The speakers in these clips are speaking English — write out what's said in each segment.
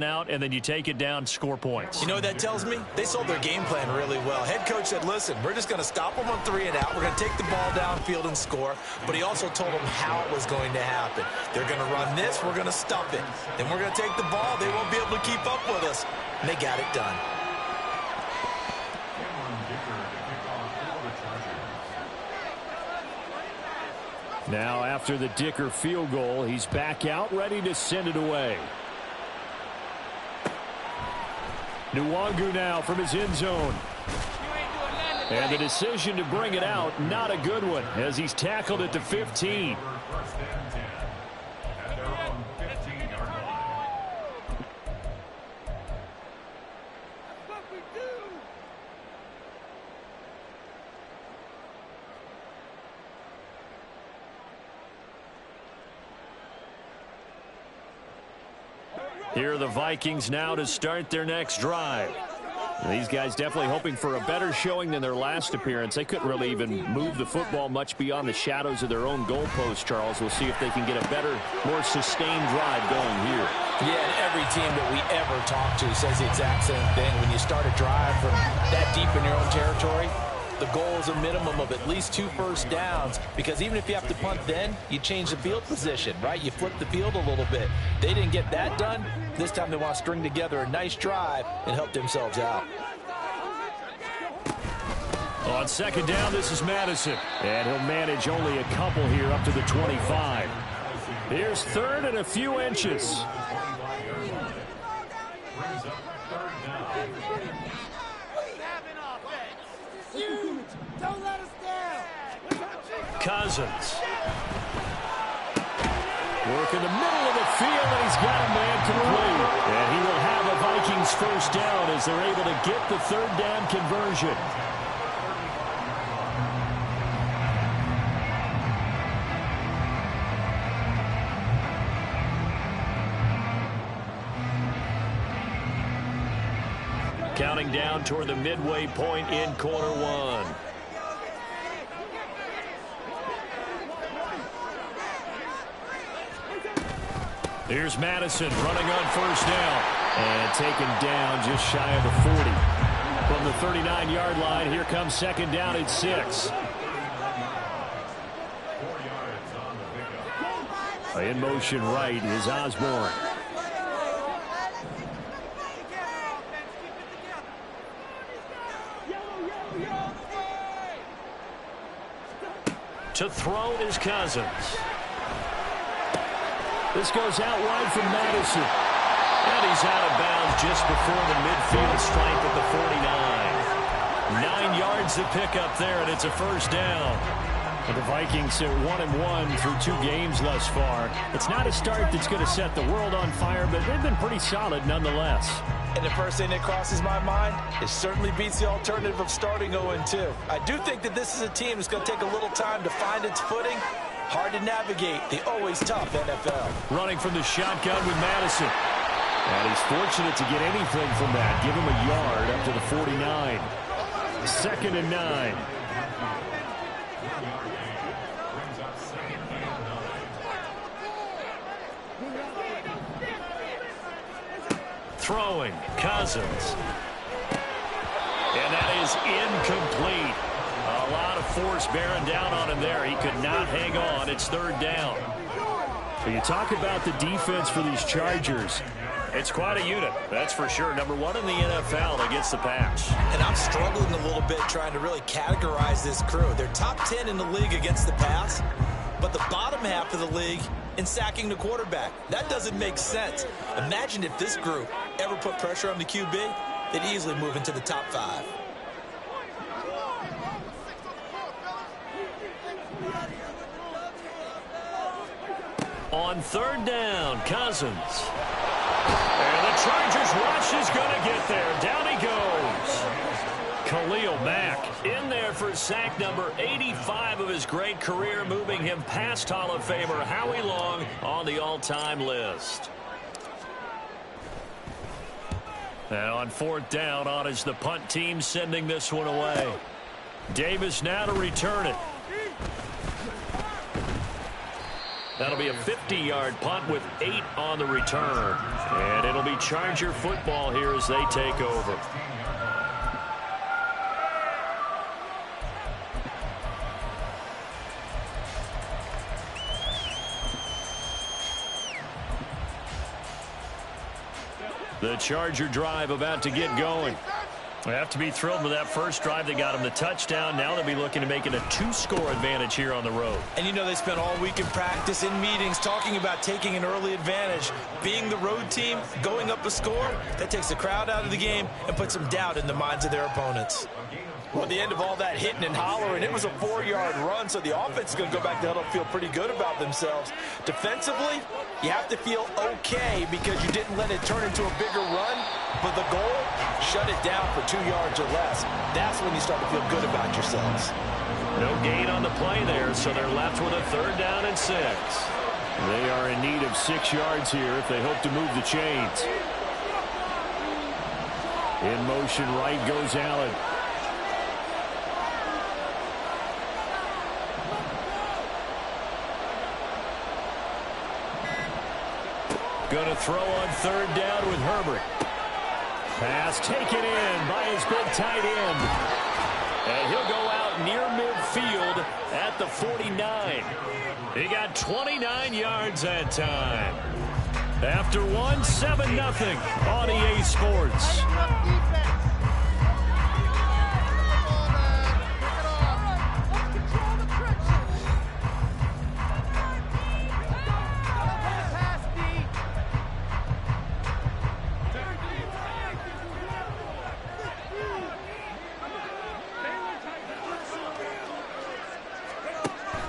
out, and then you take it down, score points. You know what that tells me? They sold their game plan really well. Head coach said, listen, we're just going to stop them on 3 and out. We're going to take the ball downfield and score. But he also told them how it was going to happen. They're going to run this. We're going to stop it. Then we're going to take the ball. They won't be able to keep up with us. And they got it done. Now after the Dicker field goal, he's back out ready to send it away. Nwangu now from his end zone. And the decision to bring it out, not a good one, as he's tackled at the 15. Here are the Vikings now to start their next drive. These guys definitely hoping for a better showing than their last appearance. They couldn't really even move the football much beyond the shadows of their own goalpost, Charles. We'll see if they can get a better, more sustained drive going here. Yeah, and every team that we ever talk to says the exact same thing. When you start a drive from that deep in your own territory, the goal is a minimum of at least 2 first downs, because even if you have to punt then, you change the field position, right? You flip the field a little bit. They didn't get that done. This time they want to string together a nice drive and help themselves out. On second down, this is Madison. And he'll manage only a couple here up to the 25. Here's third and a few inches. Cousins. Work in the middle of the field, and he's got a man complete. And he will have a Vikings first down as they're able to get the third down conversion. Counting down toward the midway point in quarter one. Here's Madison running on first down. And taken down just shy of the 40. From the 39-yard line, here comes second down at 6. In motion right is Osborne. To throw is Cousins. This goes out wide from Madison. And he's out of bounds just before the midfield stripe at the 49. 9 yards to pick up there, and it's a first down. And the Vikings are 1-1 through 2 games thus far. It's not a start that's going to set the world on fire, but they've been pretty solid nonetheless. And the first thing that crosses my mind, it certainly beats the alternative of starting 0-2. I do think that this is a team that's going to take a little time to find its footing. Hard to navigate the always tough NFL. Running from the shotgun with Madison. And he's fortunate to get anything from that. Give him a yard up to the 49. 2nd and 9. Throwing, Cousins. And that is incomplete. A lot of force bearing down on him there. He could not hang on. It's third down. So you talk about the defense for these Chargers. It's quite a unit, that's for sure. Number 1 in the NFL against the pass. And I'm struggling a little bit trying to really categorize this crew. They're top 10 in the league against the pass, but the bottom half of the league in sacking the quarterback. That doesn't make sense. Imagine if this group ever put pressure on the QB, they'd easily move into the top 5. On third down, Cousins. And the Chargers rush is going to get there. Down he goes. Khalil Mack in there for sack number 85 of his great career, moving him past Hall of Famer Howie Long on the all-time list. And on fourth down, on is the punt team sending this one away. Davis now to return it. That'll be a 50-yard punt with 8 on the return. And it'll be Charger football here as they take over. The Charger drive about to get going. They have to be thrilled with that first drive. They got them the touchdown. Now they'll be looking to make it a 2-score advantage here on the road. And you know they spent all week in practice, in meetings, talking about taking an early advantage. Being the road team, going up a score, that takes the crowd out of the game and puts some doubt in the minds of their opponents. Well, at the end of all that hitting and hollering, it was a 4-yard run, so the offense is going to go back to huddle and feel pretty good about themselves. Defensively, you have to feel okay because you didn't let it turn into a bigger run, but the goal, shut it down for 2 yards or less. That's when you start to feel good about yourselves. No gain on the play there, so they're left with a 3rd down and 6. They are in need of 6 yards here if they hope to move the chains. In motion, right goes Allen. Going to throw on 3rd down with Herbert. Pass taken in by his big tight end. And he'll go out near midfield at the 49. He got 29 yards that time. After one, 7-0 on EA Sports.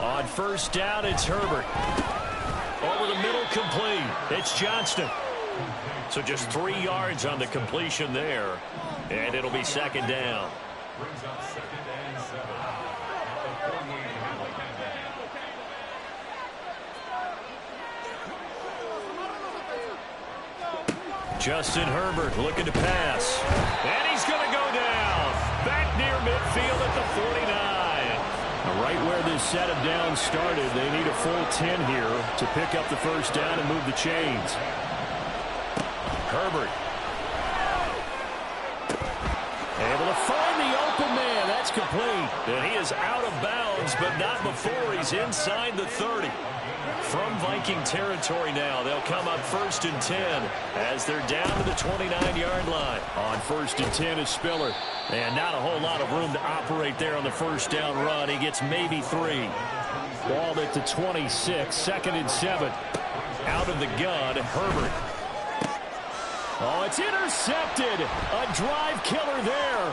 On 1st down, it's Herbert. Over the middle, complete. It's Johnston. So just 3 yards on the completion there. And it'll be 2nd down. Justin Herbert looking to pass. And he's going to go down. Back near midfield at the 49. Right where this set of downs started, they need a full 10 here to pick up the 1st down and move the chains. Herbert. Able to find the open man. That's complete. And he is out of bounds, but not before he's inside the 30. From Viking territory now, they'll come up 1st and 10 as they're down to the 29-yard line. On 1st and 10 is Spiller. And not a whole lot of room to operate there on the 1st down run. He gets maybe 3. Ball at the 26, 2nd and 7. Out of the gun, Herbert. Oh, it's intercepted. A drive killer there.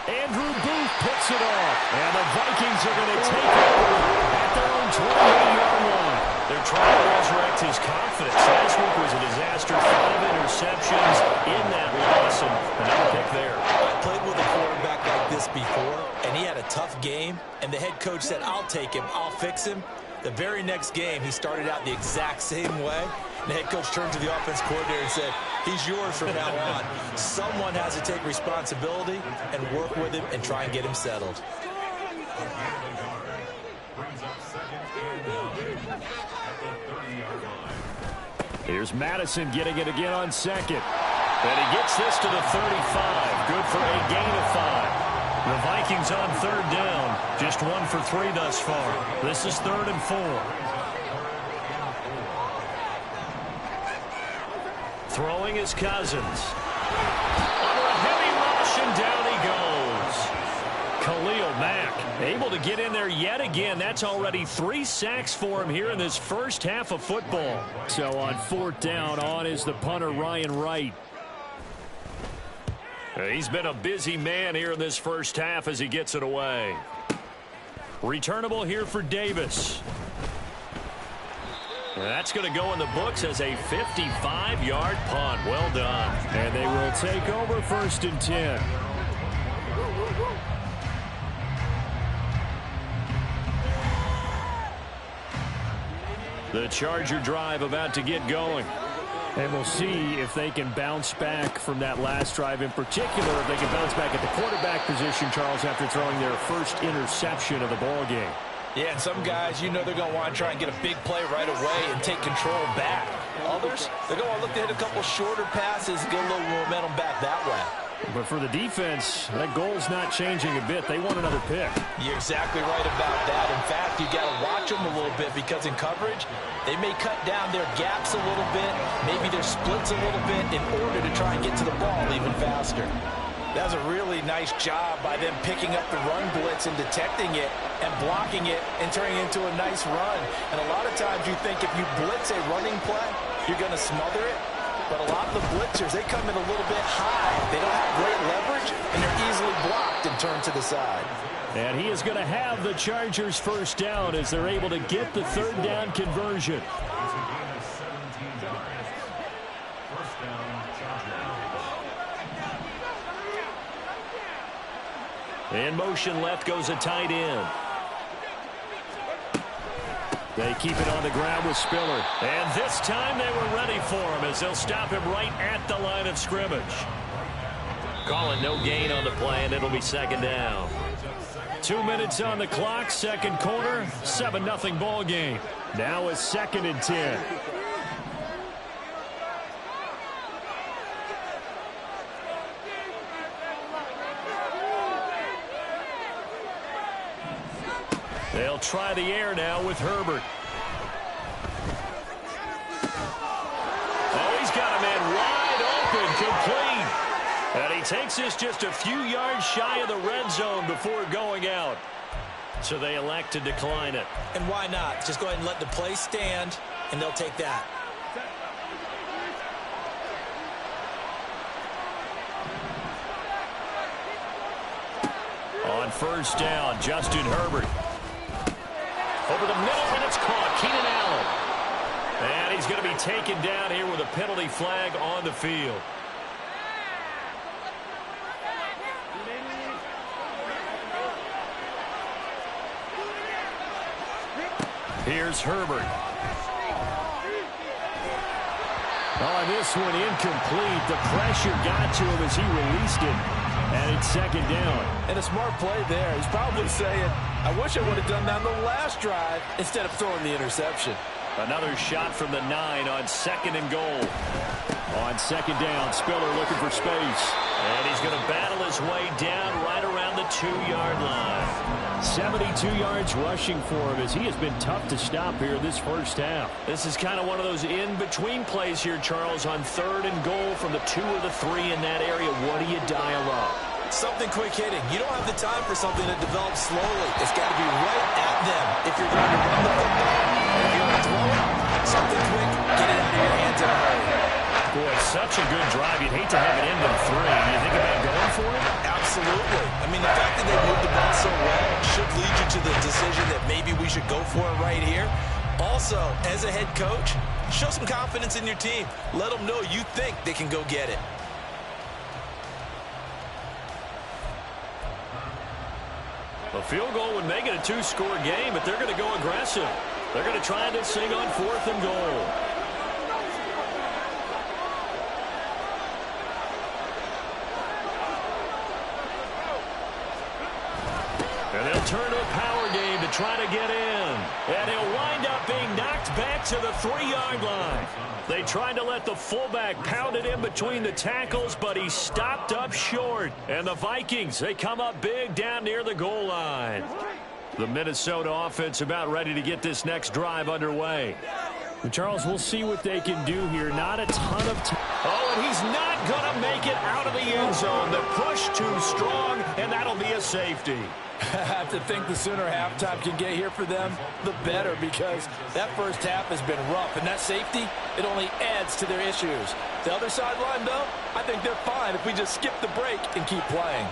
Andrew Booth picks it off. And the Vikings are going to take over at their own 28-yard line. They're trying to resurrect his confidence. Last week was a disaster. 5 interceptions in that loss, and another pick there. I played with a quarterback like this before, and he had a tough game, and the head coach said, I'll take him, I'll fix him. The very next game, he started out the exact same way. The head coach turned to the offense coordinator and said, he's yours from now on. Someone has to take responsibility and work with him and try and get him settled. Here's Madison getting it again on 2nd. And he gets this to the 35. Good for a gain of 5. The Vikings on 3rd down. Just 1 for 3 thus far. This is 3rd and 4. Throwing is Cousins. Under a heavy rush, and down he goes. Khalil Mack able to get in there yet again. That's already 3 sacks for him here in this first half of football. So on 4th down, on is the punter, Ryan Wright. He's been a busy man here in this first half as he gets it away. Returnable here for Davis. That's going to go in the books as a 55-yard punt. Well done. And they will take over 1st and 10. The Charger drive about to get going. And we'll see if they can bounce back from that last drive in particular. If they can bounce back at the quarterback position, Charles, after throwing their first interception of the ball game. Yeah, and some guys, you know they're going to want to try and get a big play right away and take control back. Others, they're going to look to hit a couple shorter passes, get a little momentum back that way. But for the defense, that goal's not changing a bit. They want another pick. You're exactly right about that. In fact, you got to watch them a little bit because in coverage, they may cut down their gaps a little bit, maybe their splits a little bit in order to try and get to the ball even faster. That was a really nice job by them picking up the run blitz and detecting it and blocking it and turning it into a nice run. And a lot of times you think if you blitz a running play, you're going to smother it. But a lot of the blitzers, they come in a little bit high. They don't have great leverage, and they're easily blocked and turned to the side. And he is going to have the Chargers first down as they're able to get the third down conversion. In motion left goes a tight end. They keep it on the ground with Spiller. And this time they were ready for him as they'll stop him right at the line of scrimmage. Calling no gain on the play, and it'll be second down. 2 minutes on the clock, second quarter, 7-0 ball game. Now it's 2nd and 10. They'll try the air now with Herbert. Oh, he's got a man wide open, complete. And he takes this just a few yards shy of the red zone before going out. So they elect to decline it. And why not? Just go ahead and let the play stand, and they'll take that. On first down, Justin Herbert. Over the middle, and it's caught. Keenan Allen. And he's going to be taken down here with a penalty flag on the field. Here's Herbert. Oh, this one incomplete. The pressure got to him as he released it. And it's second down. And a smart play there. He's probably saying, I wish I would have done that on the last drive instead of throwing the interception. Another shot from the 9 on 2nd and goal. On second down, Spiller looking for space. And he's going to battle his way down right around the 2-yard line. 72 yards rushing for him as he has been tough to stop here this first half. This is kind of one of those in-between plays here, Charles, on 3rd and goal from the 2 or the 3 in that area. What do you dial up? Something quick hitting. You don't have the time for something that develops slowly. It's got to be right at them. If you're going to run the football, if you're going to throw it, something quick, get it out of your hands in a hurry. Boy, such a good drive. You'd hate to have it end in 3. Do you think about going for it? Absolutely. I mean, the fact that they moved the ball so well should lead you to the decision that maybe we should go for it right here. Also, as a head coach, show some confidence in your team. Let them know you think they can go get it. A field goal would make it a 2-score game, but they're going to go aggressive. They're going to try this thing on 4th and goal. And they'll turn to a power game to try to get in. And he'll wind up being knocked back to the 3-yard line. They tried to let the fullback pound it in between the tackles, but he stopped up short. And the Vikings, they come up big down near the goal line. The Minnesota offense about ready to get this next drive underway. And Charles, we'll see what they can do here. Not a ton of time. Oh, and he's not going to make it out of the end zone. The push too strong, and that'll be a safety. I have to think the sooner halftime can get here for them, the better, because that first half has been rough. And that safety, it only adds to their issues. The other sideline, though, I think they're fine if we just skip the break and keep playing.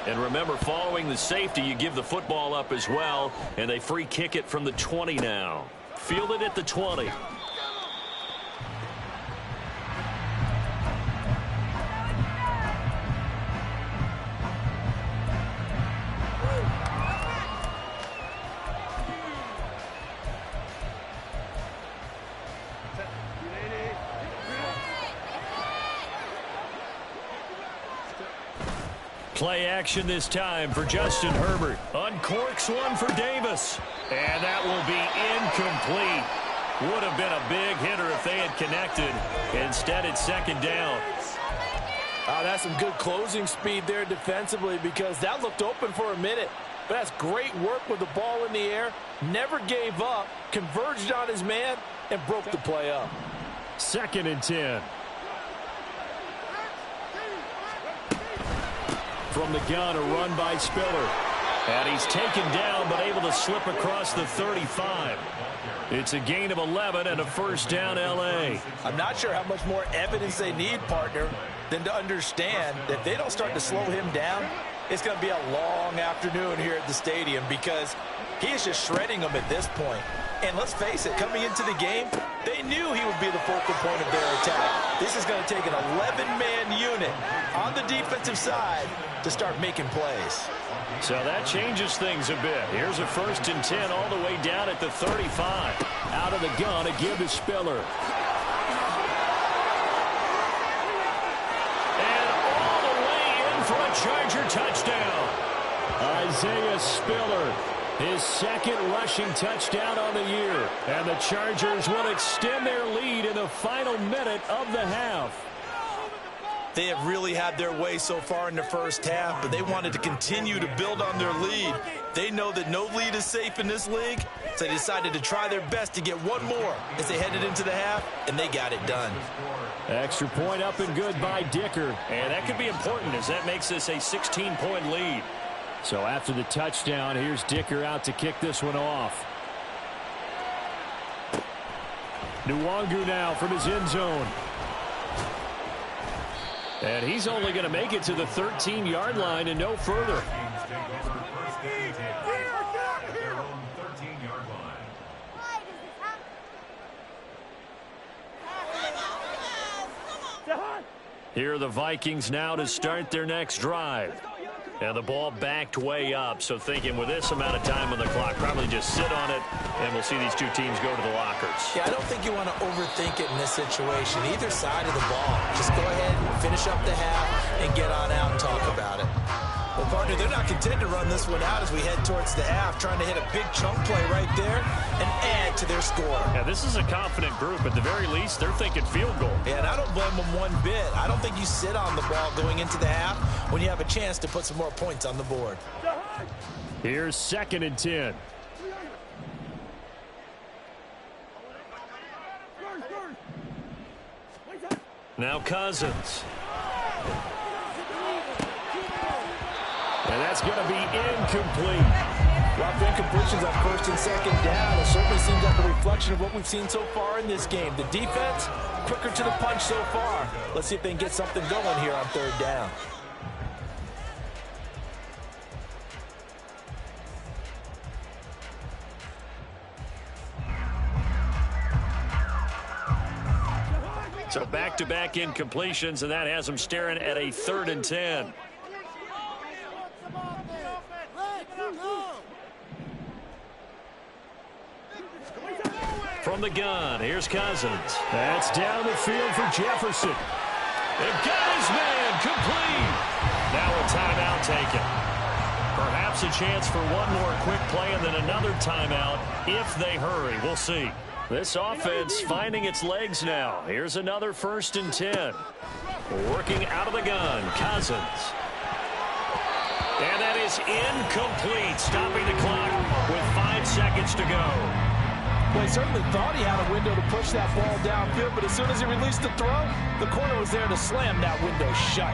And remember, following the safety, you give the football up as well, and they free kick it from the 20 now. Fielded at the 20. Play action this time for Justin Herbert. Uncorks one for Davis. And that will be incomplete. Would have been a big hitter if they had connected. Instead, it's second down. That's some good closing speed there defensively, because that looked open for a minute. But that's great work with the ball in the air. Never gave up, converged on his man, and broke the play up. 2nd and 10. From the gun, a run by Spiller. And he's taken down, but able to slip across the 35. It's a gain of 11 and a first down, L.A. I'm not sure how much more evidence they need, partner, than to understand that if they don't start to slow him down, it's going to be a long afternoon here at the stadium, because he is just shredding them at this point. And let's face it, coming into the game, they knew he would be the focal point of their attack. This is going to take an 11-man unit on the defensive side to start making plays. So that changes things a bit. Here's a 1st and 10 all the way down at the 35. Out of the gun, a give to Spiller. And all the way in for a Charger touchdown. Isaiah Spiller, his 2nd rushing touchdown on the year. And the Chargers will extend their lead in the final minute of the half. They have really had their way so far in the first half, but they wanted to continue to build on their lead. They know that no lead is safe in this league, so they decided to try their best to get one more as they headed into the half, and they got it done. Extra point up and good by Dicker. And that could be important, as that makes this a 16-point lead. So after the touchdown, here's Dicker out to kick this one off. Nwangu now from his end zone. And he's only going to make it to the 13-yard line and no further. Here are the Vikings now to start their next drive. And the ball backed way up, so thinking with this amount of time on the clock, probably just sit on it, and we'll see these two teams go to the lockers. Yeah, I don't think you want to overthink it in this situation. Either side of the ball, just go ahead and finish up the half and get on out and talk about it. Well, partner, they're not content to run this one out as we head towards the half, trying to hit a big chunk play right there and add to their score. Yeah, this is a confident group. At the very least, they're thinking field goal. Yeah, and I don't blame them one bit. I don't think you sit on the ball going into the half when you have a chance to put some more points on the board. Here's 2nd and 10. Now Cousins. And that's going to be incomplete. Rough incompletions on 1st and 2nd down. It certainly seems like a reflection of what we've seen so far in this game. The defense, quicker to the punch so far. Let's see if they can get something going here on 3rd down. So back-to-back incompletions, and that has them staring at a 3rd and 10. From the gun, here's Cousins. That's down the field for Jefferson. They've got his man complete. Now a timeout taken. Perhaps a chance for one more quick play and then another timeout if they hurry. We'll see. This offense finding its legs now. Here's another 1st and 10. Working out of the gun, Cousins. And that is incomplete, stopping the clock with 5 seconds to go. Well, he certainly thought he had a window to push that ball downfield, but as soon as he released the throw, the corner was there to slam that window shut.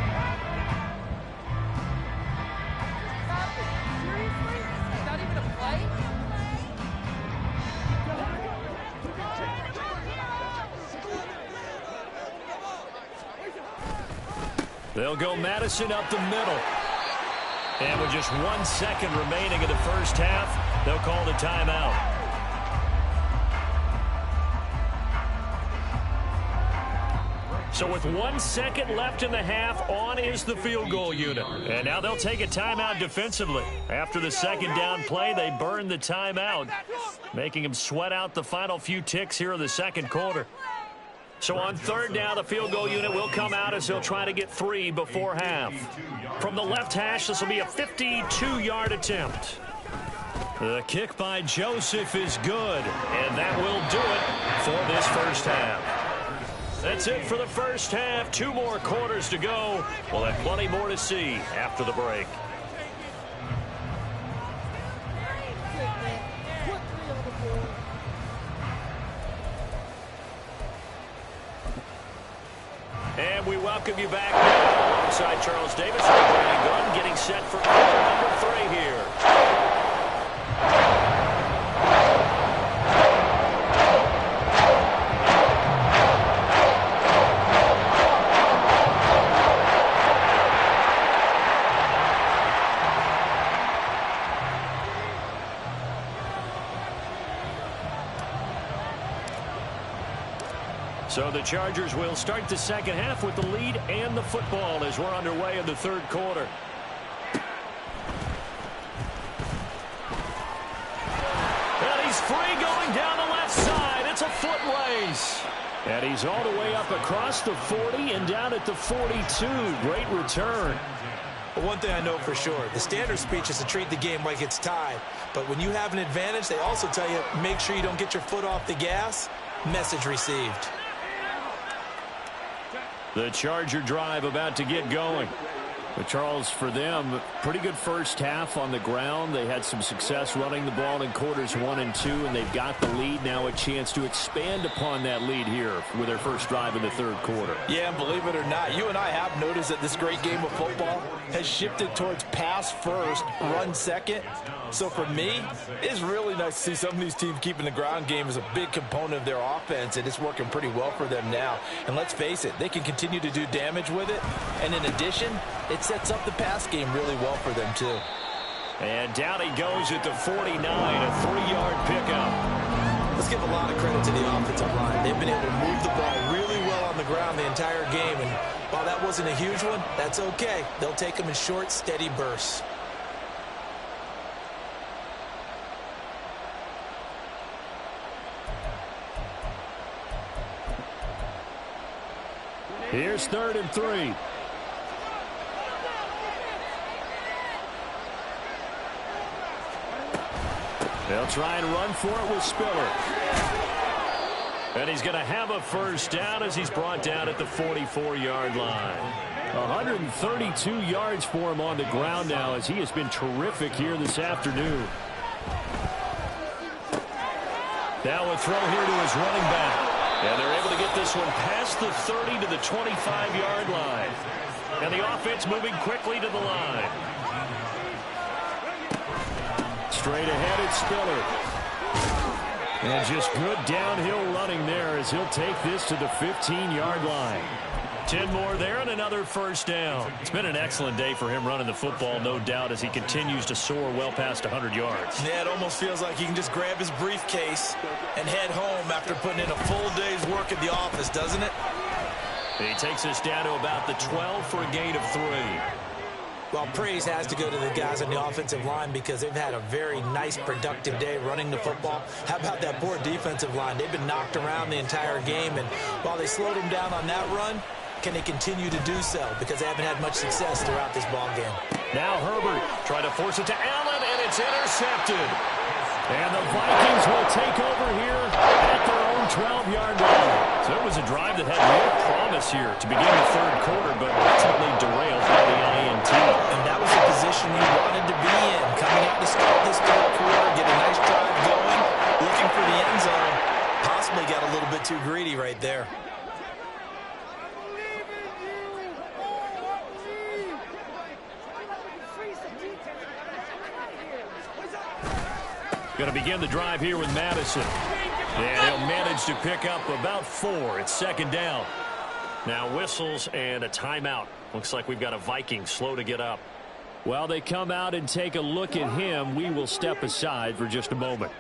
They'll go Madison up the middle. And with just 1 second remaining in the first half, they'll call the timeout. So with 1 second left in the half, on is the field goal unit. And now they'll take a timeout defensively. After the 2nd down play, they burn the timeout, making them sweat out the final few ticks here in the 2nd quarter. So on 3rd down, the field goal unit will come out as they'll try to get 3 before half. From the left hash, this will be a 52-yard attempt. The kick by Joseph is good, and that will do it for this first half. That's it for the first half. 2 more quarters to go. We'll have plenty more to see after the break. And we welcome you back now alongside Charles Davis and Brandon Gunn, getting set for quarter number 3 here. So the Chargers will start the second half with the lead and the football as we're underway in the third quarter. And he's free going down the left side. It's a foot race. And he's all the way up across the 40 and down at the 42. Great return. Well, one thing I know for sure, the standard speech is to treat the game like it's tied. But when you have an advantage, they also tell you, make sure you don't get your foot off the gas. Message received. The Charger drive about to get going. But Charles, for them, pretty good first half on the ground. They had some success running the ball in quarters 1 and 2, and they've got the lead. Now a chance to expand upon that lead here with their first drive in the third quarter. Yeah, and believe it or not, you and I have noticed that this great game of football has shifted towards pass first, run second. So for me, it's really nice to see some of these teams keeping the ground game as a big component of their offense, and it's working pretty well for them now. And let's face it, they can continue to do damage with it. And in addition, it sets up the pass game really well for them too. And down he goes at the 49, a 3-yard pickup. Let's give a lot of credit to the offensive line. They've been able to move the ball really well on the ground the entire game. And while that wasn't a huge one, that's okay. They'll take them in short, steady bursts. Here's 3rd and 3. They'll try and run for it with Spiller. And he's going to have a first down as he's brought down at the 44-yard line. 132 yards for him on the ground now as he has been terrific here this afternoon. Now a throw here to his running back. And they're able to get this one past the 30 to the 25-yard line. And the offense moving quickly to the line. Straight ahead, it's Spiller. And just good downhill running there as he'll take this to the 15-yard line. 10 more there and another first down. It's been an excellent day for him running the football, no doubt, as he continues to soar well past 100 yards. Yeah, it almost feels like he can just grab his briefcase and head home after putting in a full day's work at the office, doesn't it? He takes us down to about the 12 for a gain of 3. Well, praise has to go to the guys on the offensive line because they've had a very nice, productive day running the football. How about that poor defensive line? They've been knocked around the entire game, and while they slowed them down on that run, can they continue to do so? Because they haven't had much success throughout this ball game. Now Herbert trying to force it to Allen, and it's intercepted. And the Vikings will take over here at their own 12-yard line. So it was a drive that had real promise here to begin the third quarter, but ultimately derailed by the INT. And that was the position you wanted to be in. Coming out to start this third quarter, get a nice drive going, looking for the end zone. Possibly got a little bit too greedy right there. Going to begin the drive here with Madison. And he'll manage to pick up about 4. It's 2nd down. Now whistles and a timeout. Looks like we've got a Viking slow to get up. While they come out and take a look at him, we will step aside for just a moment.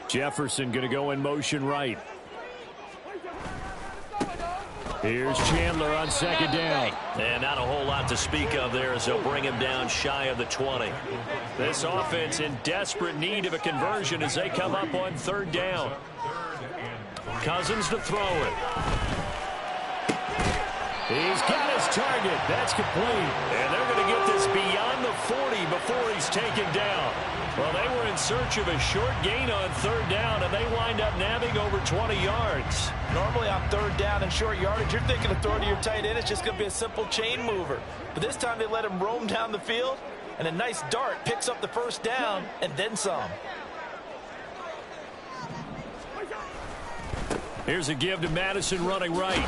Jefferson going to go in motion right. Here's Chandler on 2nd down. And not a whole lot to speak of there as they'll bring him down shy of the 20. This offense in desperate need of a conversion as they come up on 3rd down. Cousins to throw it. He's got his target. That's complete. And they're going to get this beyond the 40 before he's taken down. Well, they were in search of a short gain on third down, and they wind up nabbing over 20 yards. Normally on third down and short yardage, you're thinking of throwing to your tight end. It's just going to be a simple chain mover. But this time they let him roam down the field, and a nice dart picks up the first down and then some. Here's a give to Madison running right.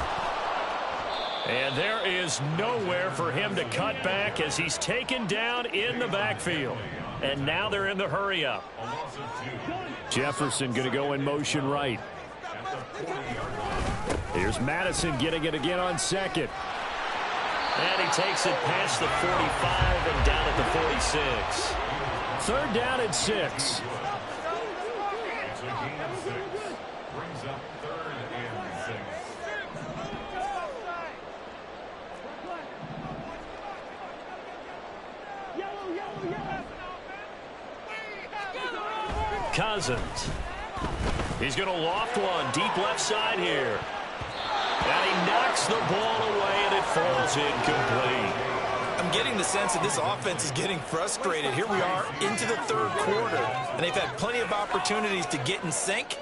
And there is nowhere for him to cut back as he's taken down in the backfield. And now they're in the hurry-up. Jefferson going to go in motion right. Here's Madison getting it again on second. And he takes it past the 45 and down at the 46. Third down and 6. Cousins. He's going to loft one deep left side here. And he knocks the ball away, and it falls incomplete. I'm getting the sense that this offense is getting frustrated. Here we are into the third quarter, and they've had plenty of opportunities to get in sync.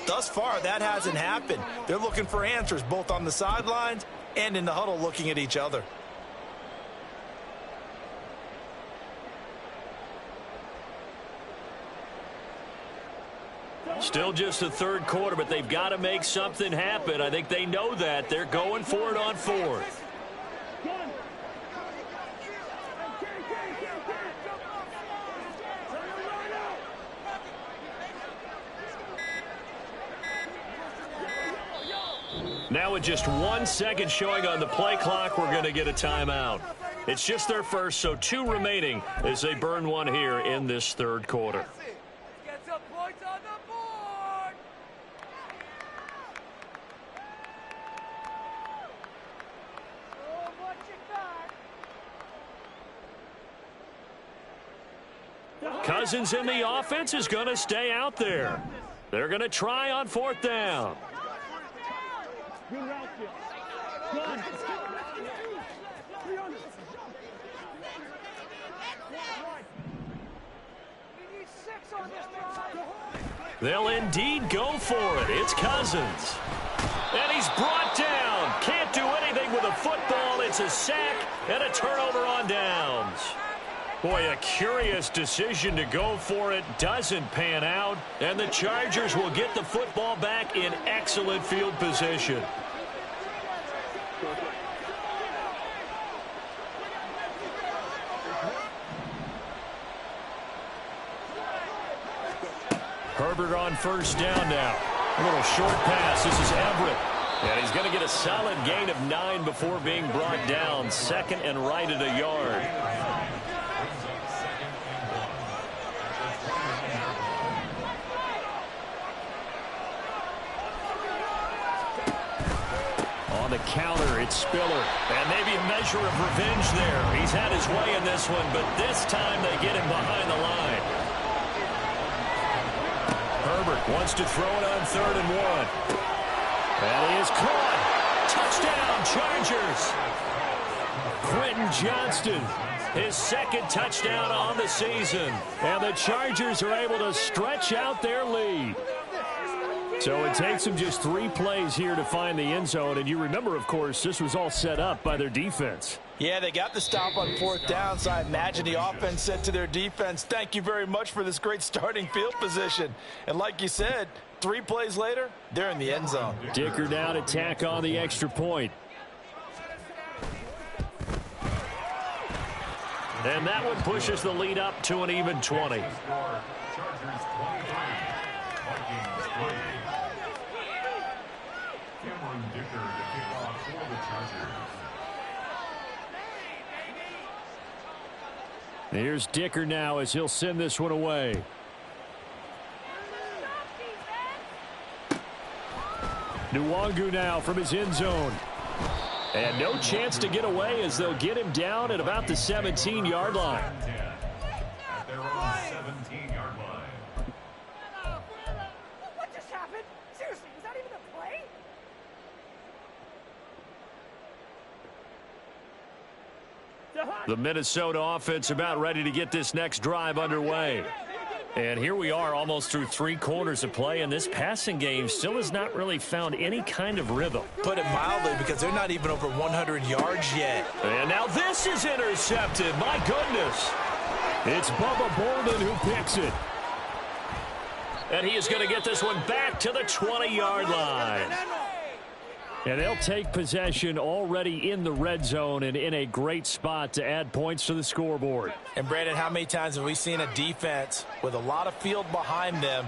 Thus far, that hasn't happened. They're looking for answers both on the sidelines and in the huddle looking at each other. Still just the third quarter, but they've got to make something happen. I think they know that. They're going for it on fourth. Now with just 1 second showing on the play clock, we're going to get a timeout. It's just their first, so 2 remaining as they burn one here in this third quarter. Cousins in the offense is going to stay out there. They're going to try on fourth down. They'll indeed go for it. It's Cousins. And he's brought down. Can't do anything with a football. It's a sack and a turnover on downs. Boy, a curious decision to go for it. Doesn't pan out. And the Chargers will get the football back in excellent field position. Herbert on first down now. A little short pass. This is Everett. And he's going to get a solid gain of 9 before being brought down. Second and right at a yard. On the counter, it's Spiller. And maybe a measure of revenge there. He's had his way in this one, but this time they get him behind the line. Herbert wants to throw it on 3rd and 1. And he is caught. Touchdown, Chargers. Quentin Johnston, his second touchdown on the season. And the Chargers are able to stretch out their lead. So it takes them just 3 plays here to find the end zone. And you remember, of course, this was all set up by their defense. Yeah, they got the stop on 4th down, so I imagine the offense said to their defense, thank you very much for this great starting field position. And like you said, 3 plays later, they're in the end zone. Dicker down to tack on the extra point. And that one pushes the lead up to an even 20. Here's Dicker now as he'll send this one away. Nwangu now from his end zone. And no chance to get away as they'll get him down at about the 17-yard line. At their own 17-yard line. What just happened? Seriously, is that even a play? The Minnesota offense about ready to get this next drive underway. And here we are almost through 3 quarters of play, and this passing game still has not really found any kind of rhythm. Put it mildly, because they're not even over 100 yards yet. And now this is intercepted. My goodness. It's Bubba Bolden who picks it. And he is going to get this one back to the 20-yard line. And they'll take possession already in the red zone and in a great spot to add points to the scoreboard. And, Brandon, how many times have we seen a defense with a lot of field behind them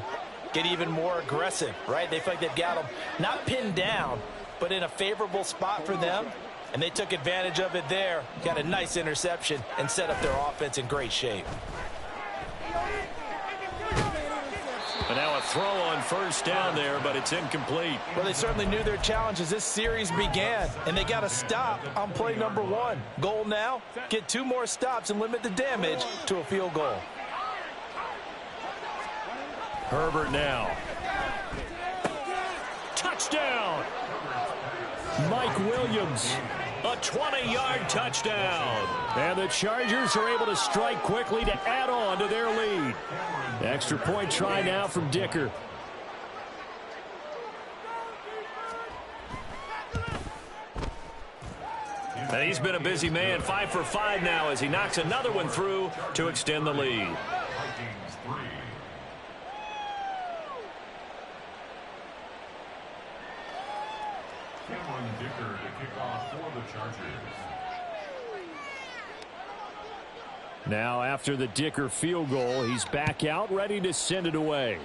get even more aggressive, right? They feel like they've got them not pinned down, but in a favorable spot for them. And they took advantage of it there, got a nice interception, and set up their offense in great shape. And now a throw on first down there, but it's incomplete. Well, they certainly knew their challenge as this series began, and they got a stop on play number 1. Goal now, get 2 more stops and limit the damage to a field goal. Herbert now. Touchdown! Mike Williams, a 20-yard touchdown. And the Chargers are able to strike quickly to add on to their lead. Extra point try now from Dicker. And he's been a busy man, 5 for 5 now as he knocks another one through to extend the lead. Dicker to kick off for the Chargers. Now after the Dicker field goal, he's back out ready to send it away.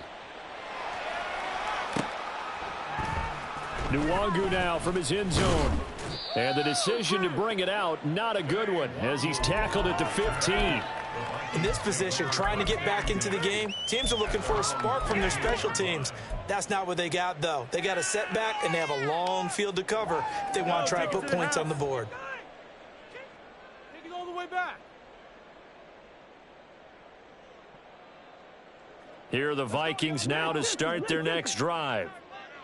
Nwangu now from his end zone. And the decision to bring it out, not a good one, as he's tackled at the 15. In this position, trying to get back into the game, teams are looking for a spark from their special teams. That's not what they got, though. They got a setback, and they have a long field to cover if they want to try and put points on the board. Take it all the way back. Here are the Vikings now to start their next drive.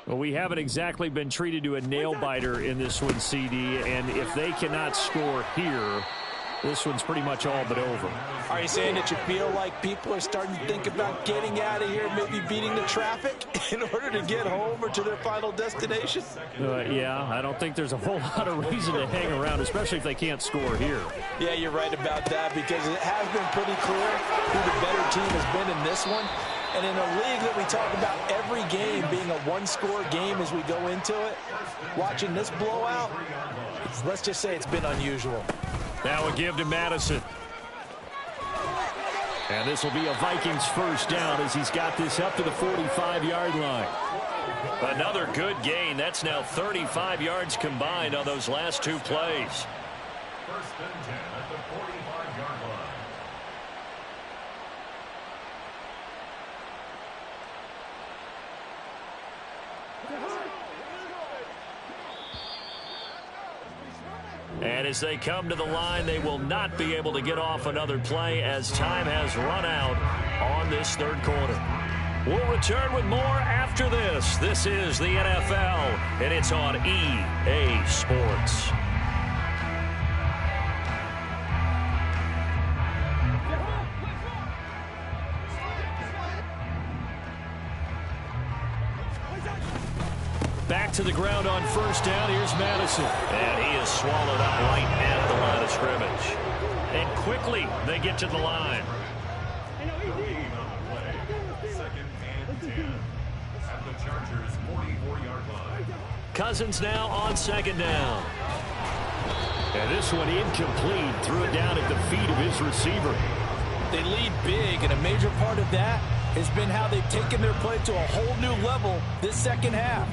Well, we haven't exactly been treated to a nail-biter in this one, CD, and if they cannot score here, this one's pretty much all but over. Are you saying that you feel like people are starting to think about getting out of here, maybe beating the traffic in order to get home or to their final destination? Yeah, I don't think there's a whole lot of reason to hang around, especially if they can't score here. Yeah, you're right about that, because it has been pretty clear who the better team has been in this one. And in a league that we talk about every game being a one-score game as we go into it, watching this blowout, let's just say it's been unusual. Now a give to Madison. And this will be a Vikings first down as he's got this up to the 45-yard line. Another good gain. That's now 35 yards combined on those last 2 plays. First and 10 at the 45-yard line. And as they come to the line, they will not be able to get off another play as time has run out on this 3rd quarter. We'll return with more after this. This is the NFL, and it's on EA Sports. Back to the ground on first down. Here's Madison. And he is swallowed up right at the line of scrimmage. And quickly they get to the line. Second and 10 at the Chargers' 44-yard line. Cousins now on 2nd down. And this one incomplete. Threw it down at the feet of his receiver. They lead big, and a major part of that has been how they've taken their play to a whole new level this second half.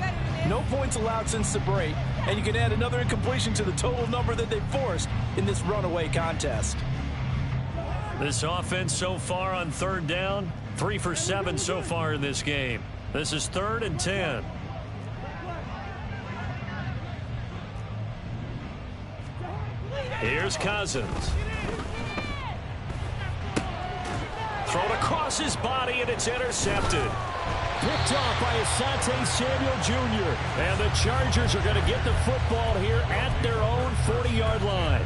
No points allowed since the break, and you can add another incompletion to the total number that they forced in this runaway contest. This offense so far on 3rd down, 3 for 7 so far in this game. This is 3rd and 10. Here's Cousins. Thrown across his body, and it's intercepted. Picked off by Asante Samuel Jr. And the Chargers are going to get the football here at their own 40-yard line.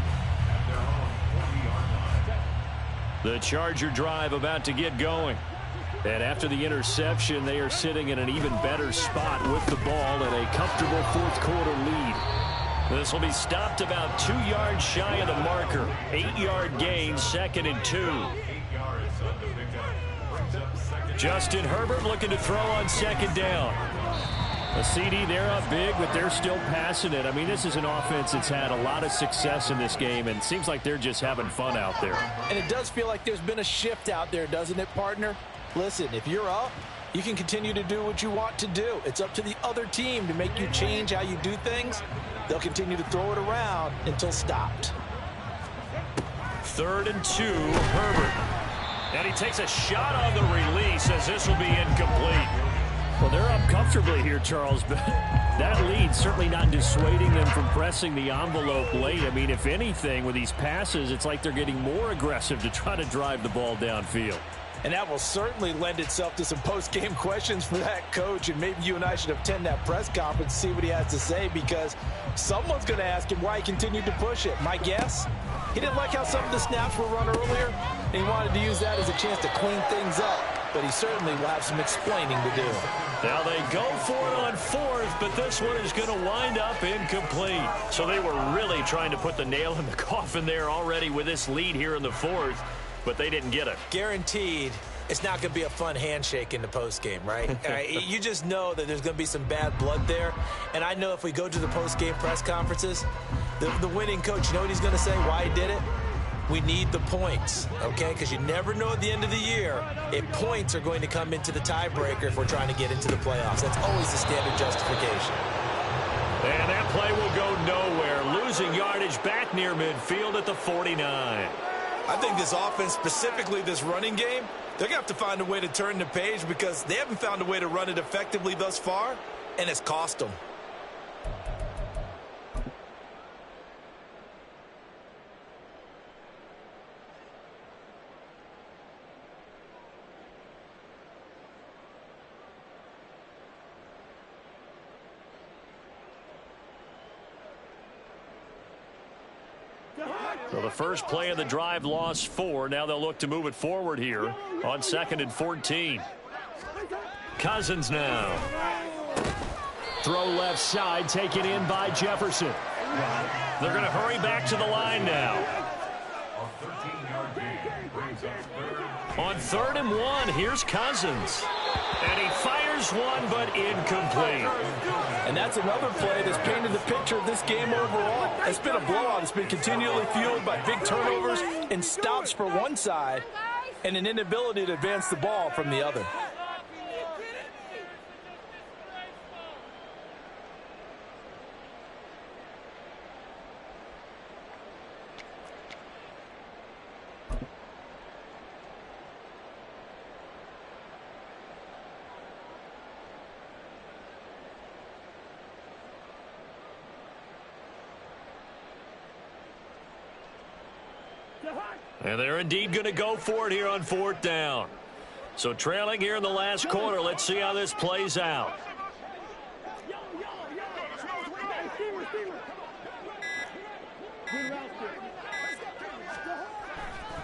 The Charger drive about to get going. And after the interception, they are sitting in an even better spot with the ball and a comfortable fourth-quarter lead. This will be stopped about 2 yards shy of the marker. 8-yard gain, 2nd and 2. Justin Herbert looking to throw on 2nd down. A CD, they're up big, but they're still passing it. I mean, this is an offense that's had a lot of success in this game, and it seems like they're just having fun out there. And it does feel like there's been a shift out there, doesn't it, partner? Listen, if you're up, you can continue to do what you want to do. It's up to the other team to make you change how you do things. They'll continue to throw it around until stopped. 3rd and 2, Herbert. And he takes a shot on the release as this will be incomplete. Well, they're up comfortably here, Charles, but that lead certainly not dissuading them from pressing the envelope late. I mean, if anything, with these passes, it's like they're getting more aggressive to try to drive the ball downfield. And that will certainly lend itself to some post-game questions for that coach, and maybe you and I should attend that press conference to see what he has to say, because someone's going to ask him why he continued to push it. My guess, he didn't like how some of the snaps were run earlier, and he wanted to use that as a chance to clean things up. But he certainly will have some explaining to do. Now they go for it on 4th, but this one is going to wind up incomplete. So they were really trying to put the nail in the coffin there already with this lead here in the 4th, but they didn't get it. Guaranteed, it's not going to be a fun handshake in the postgame, right? You just know that there's going to be some bad blood there. And I know if we go to the postgame press conferences, the winning coach, you know what he's going to say, why he did it? We need the points, okay? Because you never know at the end of the year if points are going to come into the tiebreaker if we're trying to get into the playoffs. That's always the standard justification. And that play will go nowhere. Losing yardage back near midfield at the 49. I think this offense, specifically this running game, they're going to have to find a way to turn the page because they haven't found a way to run it effectively thus far, and it's cost them. So the first play of the drive lost 4. Now they'll look to move it forward here on 2nd and 14. Cousins now. Throw left side, taken in by Jefferson. They're going to hurry back to the line now. A 13-yard gain brings up 3rd. On 3rd and 1, here's Cousins. And he fires one, but incomplete. And that's another play that's painted the picture of this game overall. It's been a blowout. It's been continually fueled by big turnovers and stops for one side and an inability to advance the ball from the other. And they're indeed going to go for it here on 4th down. So trailing here in the last quarter. Let's see how this plays out.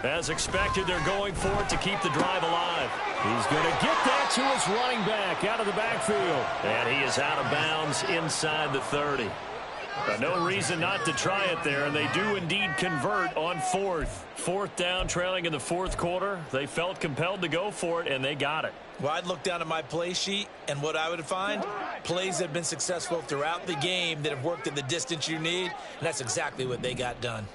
As expected, they're going for it to keep the drive alive. He's going to get that to his running back out of the backfield. And he is out of bounds inside the 30. But no reason not to try it there, and they do indeed convert on 4th. 4th down, trailing in the 4th quarter. They felt compelled to go for it, and they got it. Well, I'd look down at my play sheet, and what I would find, plays that have been successful throughout the game that have worked in the distance you need, and that's exactly what they got done.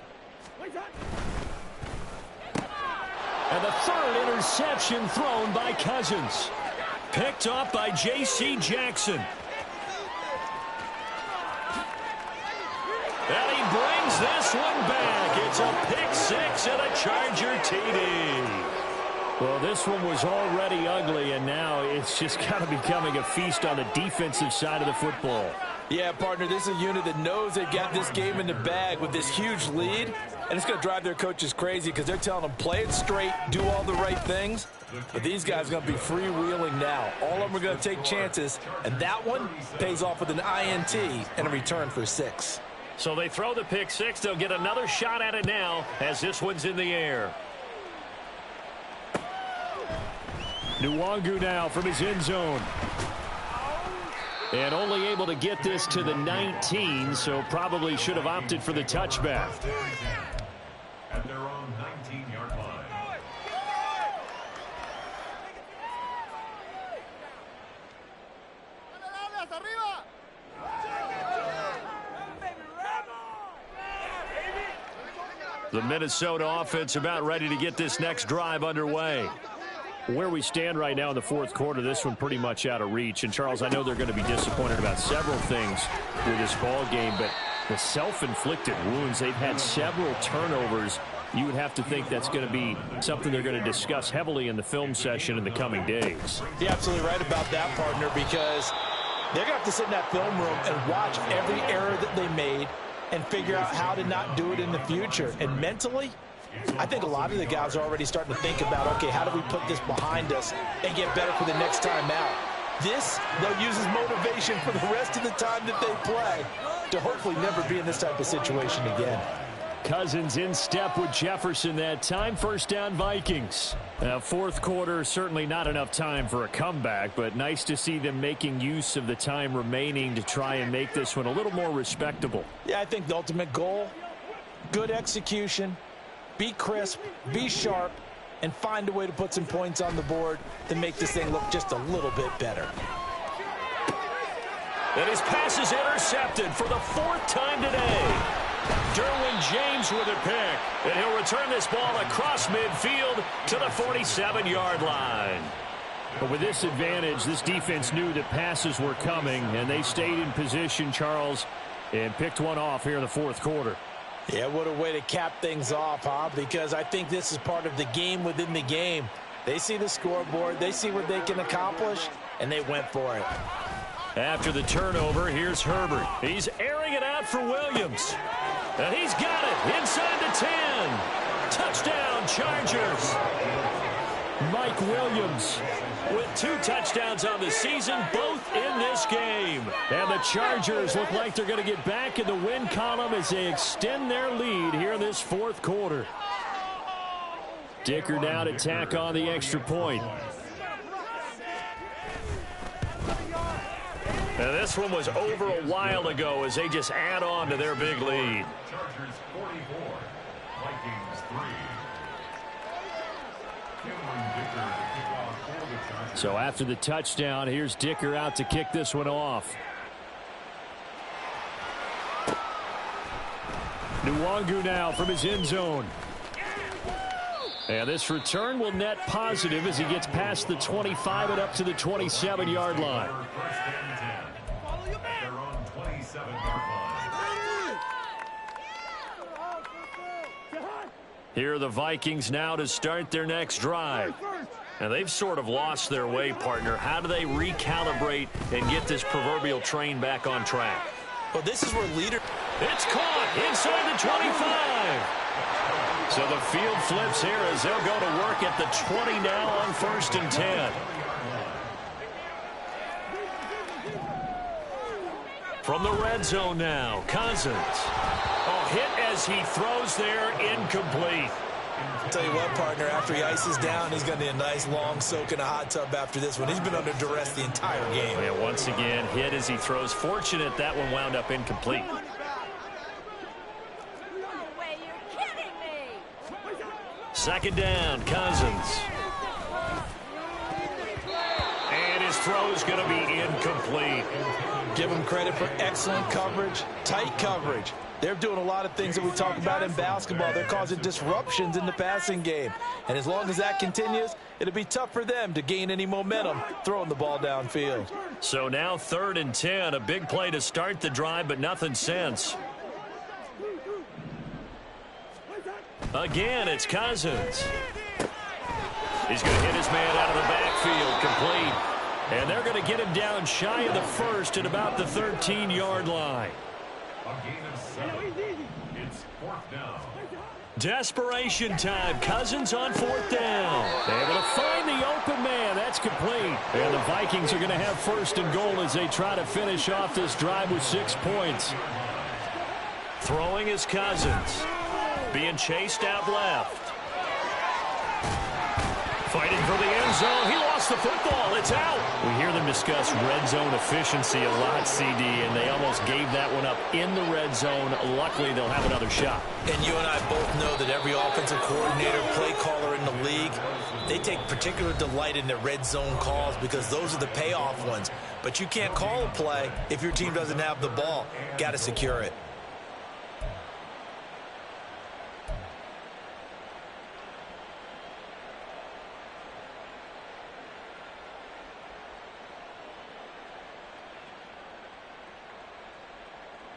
And the 3rd interception thrown by Cousins. Picked up by J.C. Jackson. And he brings this one back. It's a pick 6 and a Charger TD. Well, this one was already ugly, and now it's just kind of becoming a feast on the defensive side of the football. Yeah, partner, this is a unit that knows they've got this game in the bag with this huge lead, and it's going to drive their coaches crazy because they're telling them play it straight, do all the right things. But these guys are going to be freewheeling now. All of them are going to take chances, and that one pays off with an INT and a return for 6. So they throw the pick 6. They'll get another shot at it now as this one's in the air. Nwangu now from his end zone. And only able to get this to the 19, so probably should have opted for the touchback. At their own 19-yard line. The Minnesota offense about ready to get this next drive underway. Where we stand right now in the fourth quarter, this one pretty much out of reach. And, Charles, I know they're going to be disappointed about several things with this ball game, but the self-inflicted wounds, they've had several turnovers. You would have to think that's going to be something they're going to discuss heavily in the film session in the coming days. You're absolutely right about that, partner, because they're going to have to sit in that film room and watch every error that they made and figure out how to not do it in the future. And mentally, I think a lot of the guys are already starting to think about, okay, how do we put this behind us and get better for the next time out? This, they'll use as motivation for the rest of the time that they play to hopefully never be in this type of situation again. Cousins in step with Jefferson that time. First down, Vikings. Fourth quarter, certainly not enough time for a comeback, but nice to see them making use of the time remaining to try and make this one a little more respectable. Yeah, I think the ultimate goal, good execution, be crisp, be sharp, and find a way to put some points on the board to make this thing look just a little bit better. And his pass is intercepted for the fourth time today. Derwin James with a pick, and he'll return this ball across midfield to the 47-yard line. But with this advantage, this defense knew that passes were coming, and they stayed in position, Charles, and picked one off here in the fourth quarter. Yeah, what a way to cap things off, huh? Because I think this is part of the game within the game. They see the scoreboard, they see what they can accomplish, and they went for it. After the turnover, here's Herbert. He's airing it out for Williams. And he's got it inside the 10. Touchdown, Chargers. Mike Williams with 2 touchdowns on the season, both in this game. And the Chargers look like they're going to get back in the win column as they extend their lead here in this fourth quarter. Dicker now to tack on the extra point. And this one was over a while ago as they just add on to their big lead. Chargers 44, Vikings 3. So after the touchdown, here's Dicker out to kick this one off. Nwangu now from his end zone. And this return will net positive as he gets past the 25 and up to the 27-yard line. Here are the Vikings now to start their next drive. And they've sort of lost their way, partner. How do they recalibrate and get this proverbial train back on track? Well, this is where leader... It's caught inside the 25. So the field flips here as they'll go to work at the 20 now on 1st and 10. From the red zone now, Cousins. Oh, hit as he throws there, incomplete. I'll tell you what, partner, after he ices down, he's going to need a nice long soak in a hot tub after this one. He's been under duress the entire game. Yeah, once again, hit as he throws. Fortunate that one wound up incomplete. Second down, Cousins. And his throw is going to be incomplete. Give him credit for excellent coverage, tight coverage. They're doing a lot of things that we talk about in basketball. They're causing disruptions in the passing game. And as long as that continues, it'll be tough for them to gain any momentum throwing the ball downfield. So now 3rd and 10, a big play to start the drive, but nothing since. Again, it's Cousins. He's going to hit his man out of the backfield, complete. And they're going to get him down shy of the first at about the 13-yard line. A gain of 7. It's 4th down. Desperation time. Cousins on 4th down. Able to find the open man. That's complete. And the Vikings are going to have 1st and goal as they try to finish off this drive with 6 points. Throwing is Cousins. Being chased out left. Fighting for the end zone. He lost the football. It's out. We hear them discuss red zone efficiency a lot, CD, and they almost gave that one up in the red zone. Luckily, they'll have another shot. And you and I both know that every offensive coordinator, play caller in the league, they take particular delight in their red zone calls because those are the payoff ones. But you can't call a play if your team doesn't have the ball. Got to secure it.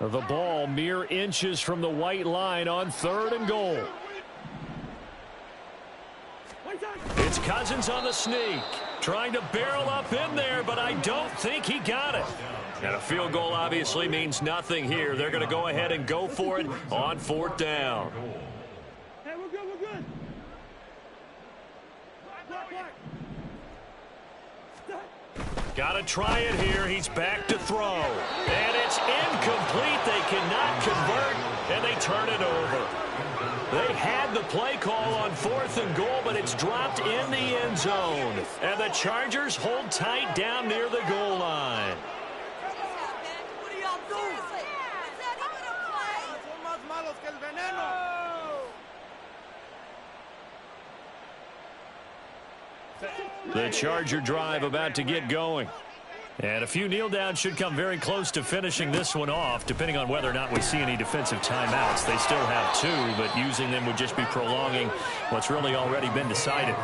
The ball mere inches from the white line on 3rd and goal. It's Cousins on the sneak. Trying to barrel up in there, but I don't think he got it. And a field goal obviously means nothing here. They're going to go ahead and go for it on 4th down. Hey, we're good, we're good. Got to try it here. He's back to throw. And it's incomplete. They cannot convert, and they turn it over. They had the play call on 4th and goal, but it's dropped in the end zone. And the Chargers hold tight down near the goal line. What are y'all doing? Son más malos que el veneno. The Charger drive about to get going. And a few kneel downs should come very close to finishing this one off, depending on whether or not we see any defensive timeouts. They still have 2, but using them would just be prolonging what's really already been decided.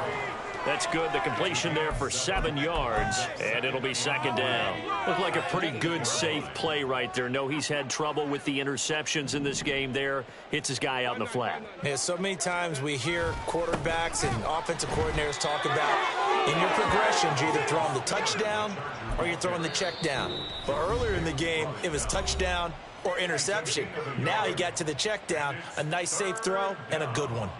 That's good. The completion there for 7 yards, and it'll be 2nd down. Looked like a pretty good, safe play right there. No, he's had trouble with the interceptions in this game there. Hits his guy out in the flat. Yeah, so many times we hear quarterbacks and offensive coordinators talk about in your progressions, you're either throwing the touchdown or you're throwing the check down. But earlier in the game, it was touchdown or interception. Now he got to the check down, a nice safe throw, and a good one.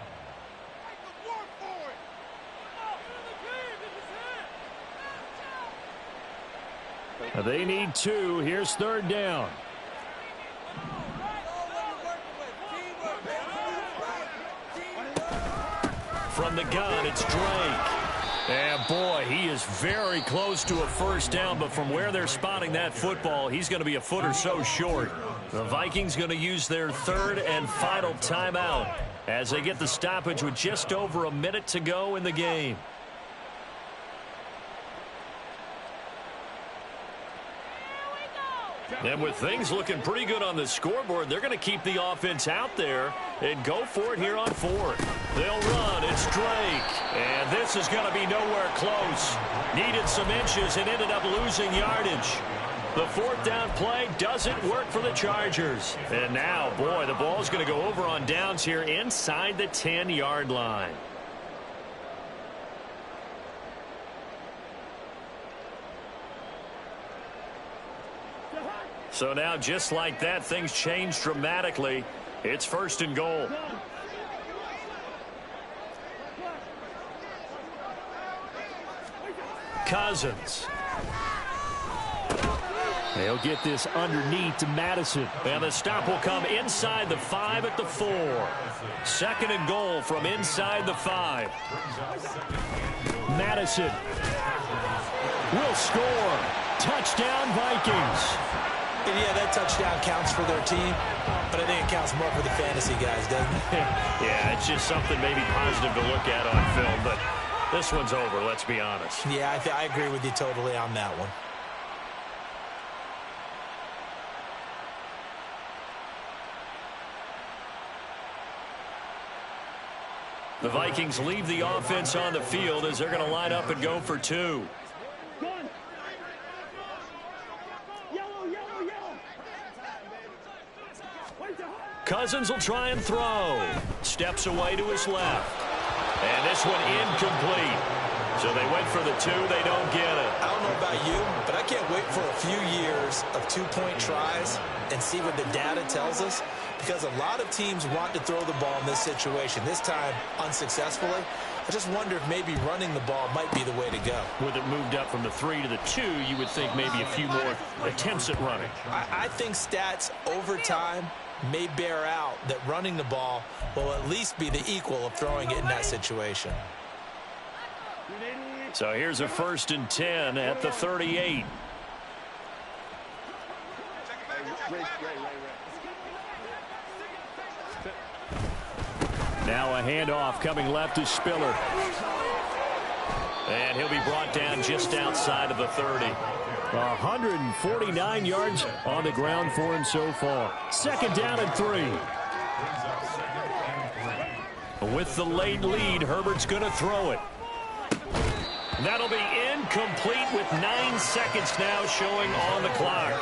They need 2. Here's 3rd down. From the gun, it's Drake. And boy, he is very close to a 1st down, but from where they're spotting that football, he's going to be a foot or so short. The Vikings going to use their 3rd and final timeout as they get the stoppage with just over a minute to go in the game. And with things looking pretty good on the scoreboard, they're going to keep the offense out there and go for it here on 4th. They'll run. It's Drake. And this is going to be nowhere close. Needed some inches and ended up losing yardage. The 4th down play doesn't work for the Chargers. And now, boy, the ball's going to go over on downs here inside the 10-yard line. So now, just like that, things change dramatically. It's 1st and goal. Cousins. They'll get this underneath to Madison. And the stop will come inside the 5 at the 4. 2nd and goal from inside the 5. Madison will score. Touchdown, Vikings. And yeah, that touchdown counts for their team, but I think it counts more for the fantasy guys, doesn't it? Yeah, it's just something maybe positive to look at on film, but this one's over, let's be honest. Yeah, I agree with you totally on that one. The Vikings leave the offense on the field as they're going to line up and go for 2. Cousins will try and throw. Steps away to his left. And this one incomplete. So they went for the 2. They don't get it. I don't know about you, but I can't wait for a few years of 2-point tries and see what the data tells us. Because a lot of teams want to throw the ball in this situation. This time, unsuccessfully. I just wonder if maybe running the ball might be the way to go. With it moved up from the 3 to the 2, you would think maybe a few more attempts at running. I think stats over time may bear out that running the ball will at least be the equal of throwing it in that situation. So here's a 1st and 10 at the 38. Now a handoff coming left to Spiller. And he'll be brought down just outside of the 30. 149 yards on the ground for him so far. 2nd down and 3. With the late lead, Herbert's going to throw it. That'll be incomplete with 9 seconds now showing on the clock.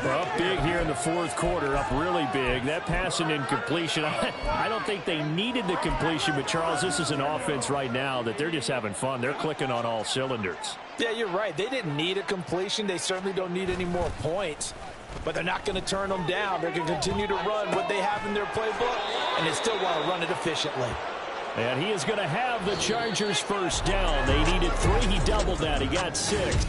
Well, up big here in the 4th quarter, up really big. That pass and incompletion, I don't think they needed the completion, but Charles, this is an offense right now that they're just having fun. They're clicking on all cylinders. Yeah, you're right. They didn't need a completion. They certainly don't need any more points, but they're not going to turn them down. They're going to continue to run what they have in their playbook, and they still want to run it efficiently. And he is going to have the Chargers 1st down. They needed 3. He doubled that. He got 6.